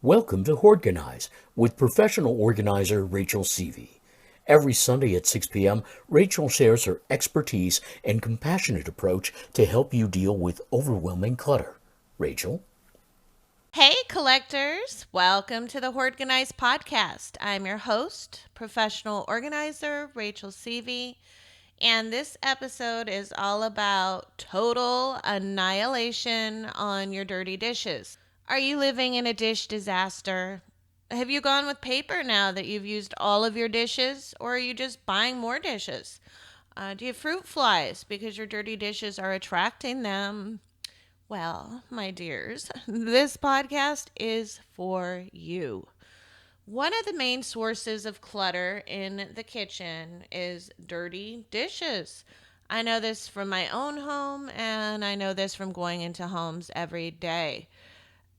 Welcome to Hoardganize with professional organizer Rachel Seavey. Every Sunday at 6 p.m., Rachel shares her expertise and compassionate approach to help you deal with overwhelming clutter. Rachel? Hey, collectors! Welcome to the Hoardganize podcast. I'm your host, professional organizer Rachel Seavey, and this episode is all about total annihilation on your dirty dishes. Are you living in a dish disaster? Have you gone with paper now that you've used all of your dishes, or are you just buying more dishes? Do you have fruit flies because your dirty dishes are attracting them? Well, my dears, this podcast is for you. One of the main sources of clutter in the kitchen is dirty dishes. I know this from my own home, and I know this from going into homes every day.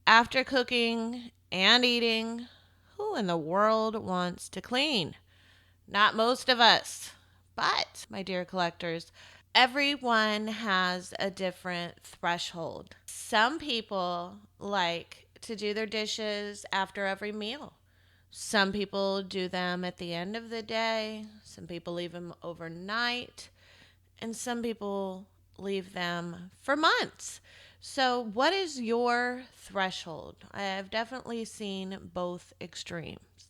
After cooking and eating, who in the world wants to clean? Not most of us. But, my dear collectors, everyone has a different threshold. Some people like to do their dishes after every meal. Some people do them at the end of the day. Some people leave them overnight. And some people leave them for months. So, what is your threshold? I have definitely seen both extremes.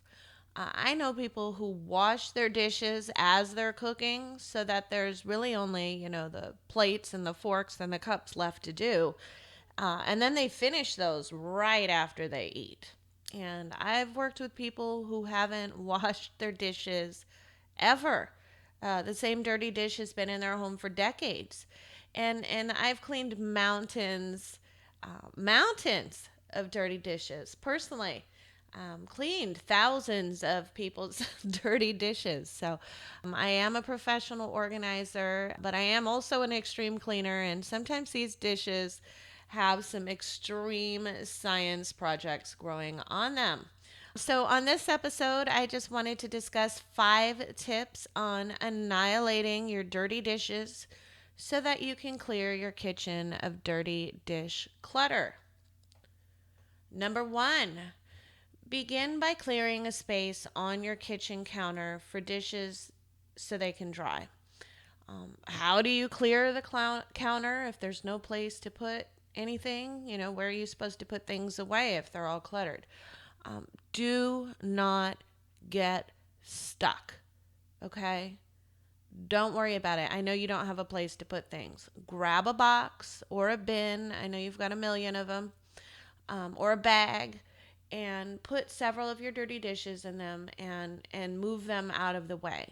I know people who wash their dishes as they're cooking so that there's really only, the plates and the forks and the cups left to do. And then they finish those right after they eat. And I've worked with people who haven't washed their dishes ever. The same dirty dish has been in their home for decades. And I've cleaned mountains of dirty dishes personally. Cleaned thousands of people's dirty dishes. So I am a professional organizer, but I am also an extreme cleaner. And sometimes these dishes have some extreme science projects growing on them. So, on this episode, I just wanted to discuss 5 tips on annihilating your dirty dishes so that you can clear your kitchen of dirty dish clutter. Number 1, begin by clearing a space on your kitchen counter for dishes so they can dry. How do you clear the counter if there's no place to put anything? Where are you supposed to put things away if they're all cluttered? Do not get stuck, okay? Don't worry about it. I know you don't have a place to put things. Grab a box or a bin. I know you've got a million of them, or a bag, and put several of your dirty dishes in them and move them out of the way.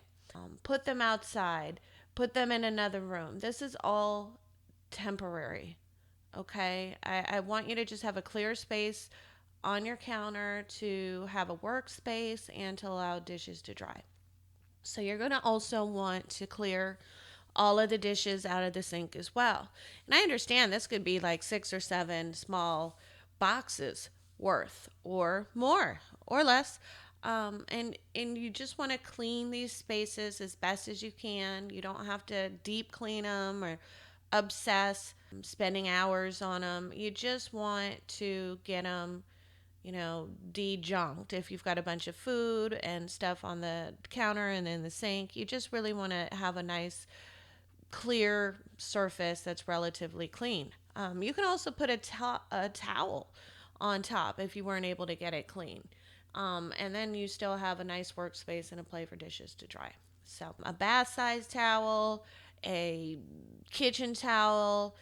Put them outside. Put them in another room. This is all temporary, okay? I want you to just have a clear space on your counter to have a workspace and to allow dishes to dry. So you're going to also want to clear all of the dishes out of the sink as well. And I understand this could be like 6 or 7 small boxes worth or more or less. And you just want to clean these spaces as best as you can. You don't have to deep clean them or obsess spending hours on them. You just want to get them dejunked. If you've got a bunch of food and stuff on the counter and in the sink, you just really want to have a nice clear surface that's relatively clean. You can also put a towel on top if you weren't able to get it clean. And then you still have a nice workspace and a place for dishes to dry. So, a bath size towel, a kitchen towel,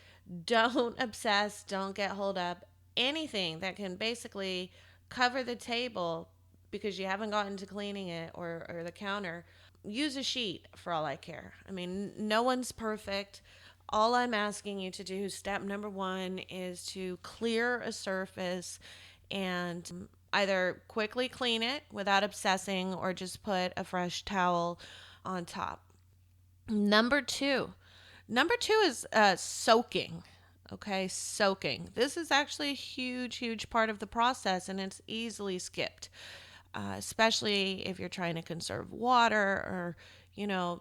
don't obsess, don't get holed up. Anything that can basically cover the table because you haven't gotten to cleaning it, or the counter, use a sheet for all I care. I mean, no one's perfect. All I'm asking you to do, step number 1, is to clear a surface and either quickly clean it without obsessing or just put a fresh towel on top. Number 2. Number 2 is soaking. Okay, soaking. This is actually a huge, huge part of the process, and it's easily skipped, especially if you're trying to conserve water, or,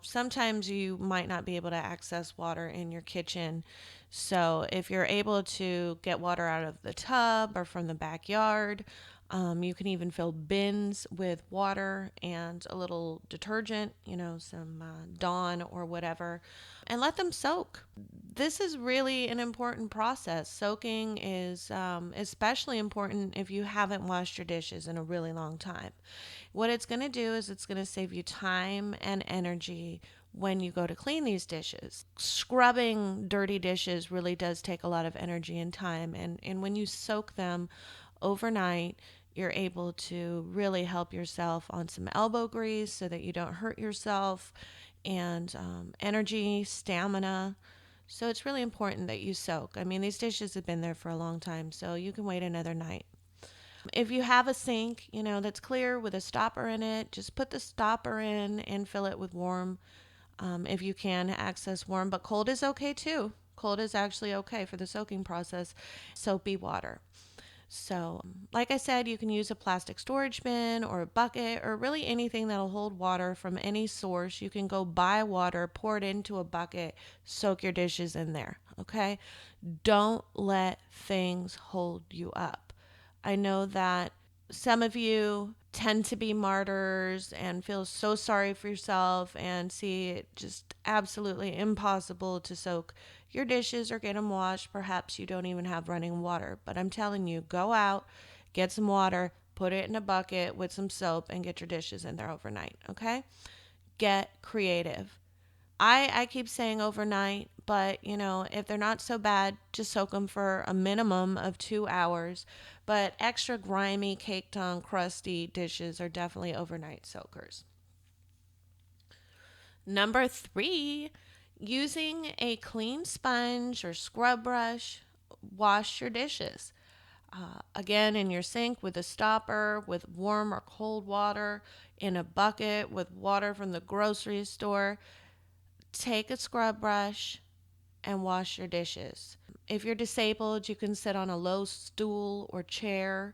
sometimes you might not be able to access water in your kitchen. So if you're able to get water out of the tub or from the backyard, You can even fill bins with water and a little detergent, some Dawn or whatever, and let them soak. This is really an important process. Soaking is especially important if you haven't washed your dishes in a really long time. What it's going to do is it's going to save you time and energy when you go to clean these dishes. Scrubbing dirty dishes really does take a lot of energy and time. And when you soak them overnight, you're able to really help yourself on some elbow grease so that you don't hurt yourself, and energy, stamina. So it's really important that you soak. I mean, these dishes have been there for a long time, so you can wait another night. If you have a sink, that's clear with a stopper in it, just put the stopper in and fill it with warm. If you can access warm, but cold is okay too. Cold is actually okay for the soaking process. Soapy water. So, like I said, you can use a plastic storage bin or a bucket or really anything that'll hold water from any source. You can go buy water, pour it into a bucket, soak your dishes in there. Okay? Don't let things hold you up. I know that some of you tend to be martyrs and feel so sorry for yourself and see it just absolutely impossible to soak your dishes or get them washed. Perhaps you don't even have running water. But I'm telling you, go out, get some water, put it in a bucket with some soap, and get your dishes in there overnight. Okay? Get creative. I keep saying overnight, but if they're not so bad, just soak them for a minimum of 2 hours. But extra grimy, caked on, crusty dishes are definitely overnight soakers. Number three, using a clean sponge or scrub brush, wash your dishes. Again, in your sink with a stopper, with warm or cold water, in a bucket with water from the grocery store. Take a scrub brush and wash your dishes. If you're disabled, you can sit on a low stool or chair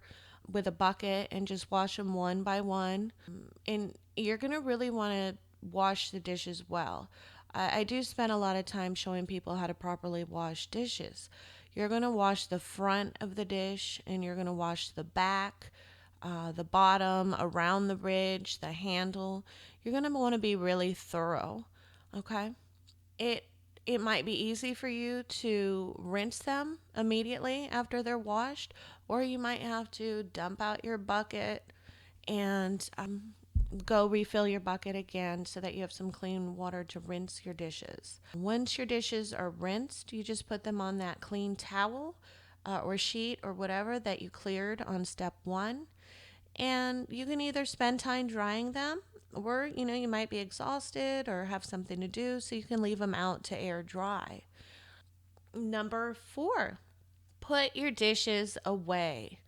with a bucket and just wash them one by one. And you're going to really want to wash the dishes well. I do spend a lot of time showing people how to properly wash dishes. You're going to wash the front of the dish and you're going to wash the back, the bottom, around the ridge, the handle. You're going to want to be really thorough. Okay? it it might be easy for you to rinse them immediately after they're washed, or you might have to dump out your bucket and go refill your bucket again so that you have some clean water to rinse your dishes. Once your dishes are rinsed, you just put them on that clean towel or sheet or whatever that you cleared on step one, and you can either spend time drying them, or you might be exhausted or have something to do, so you can leave them out to air dry. Number four, put your dishes away.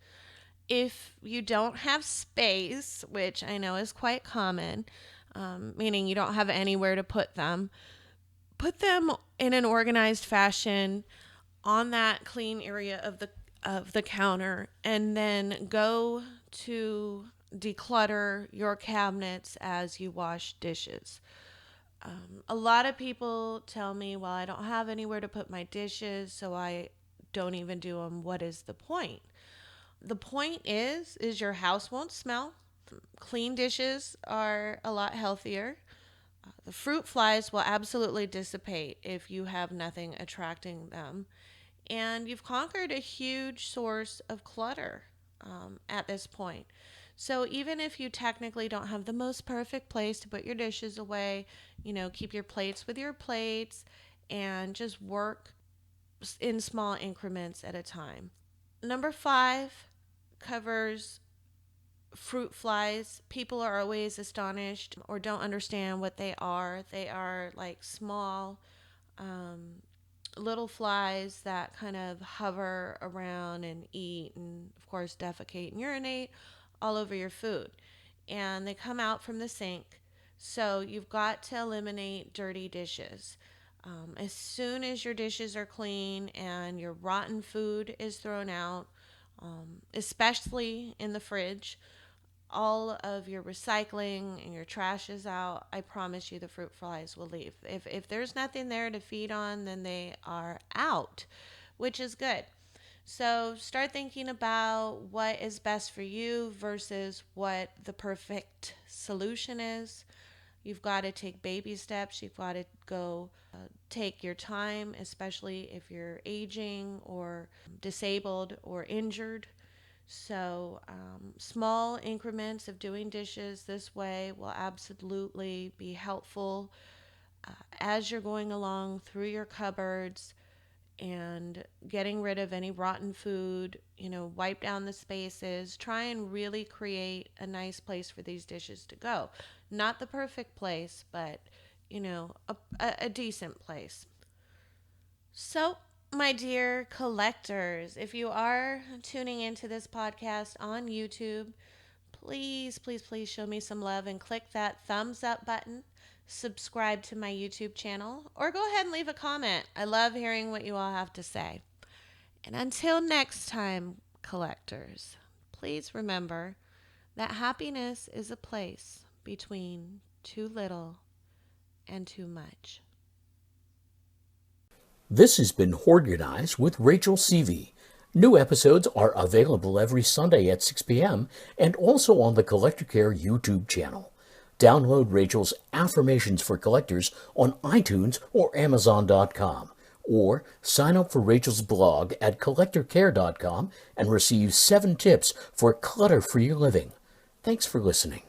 If you don't have space, which I know is quite common, meaning you don't have anywhere to put them in an organized fashion on that clean area of the counter, and then go to declutter your cabinets as you wash dishes. A lot of people tell me, well, I don't have anywhere to put my dishes, so I don't even do them. What is the point? The point is your house won't smell. Clean dishes are a lot healthier. The fruit flies will absolutely dissipate if you have nothing attracting them. And you've conquered a huge source of clutter at this point. So even if you technically don't have the most perfect place to put your dishes away, keep your plates with your plates and just work in small increments at a time. Number five covers fruit flies. People are always astonished or don't understand what they are. They are like small, um, little flies that kind of hover around and eat and, of course, defecate and urinate all over your food. And they come out from the sink. So you've got to eliminate dirty dishes. As soon as your dishes are clean and your rotten food is thrown out, especially in the fridge, all of your recycling and your trash is out, I promise you the fruit flies will leave. If there's nothing there to feed on, then they are out, which is good. So start thinking about what is best for you versus what the perfect solution is. You've got to take baby steps. You've got to go take your time, especially if you're aging or disabled or injured. So, small increments of doing dishes this way will absolutely be helpful as you're going along through your cupboards and getting rid of any rotten food, wipe down the spaces, try and really create a nice place for these dishes to go. Not the perfect place, but, a decent place. So, my dear collectors, if you are tuning into this podcast on YouTube, please, please, please show me some love and click that thumbs up button. Subscribe to my YouTube channel or go ahead and leave a comment. I love hearing what you all have to say. And until next time, collectors, please remember that happiness is a place between too little and too much. This has been Hoardganize with Rachel Seavey. New episodes are available every Sunday at 6 p.m. and also on the Collector Care YouTube channel. Download Rachel's Affirmations for Collectors on iTunes or Amazon.com, or sign up for Rachel's blog at collectorcare.com and receive 7 tips for clutter-free living. Thanks for listening.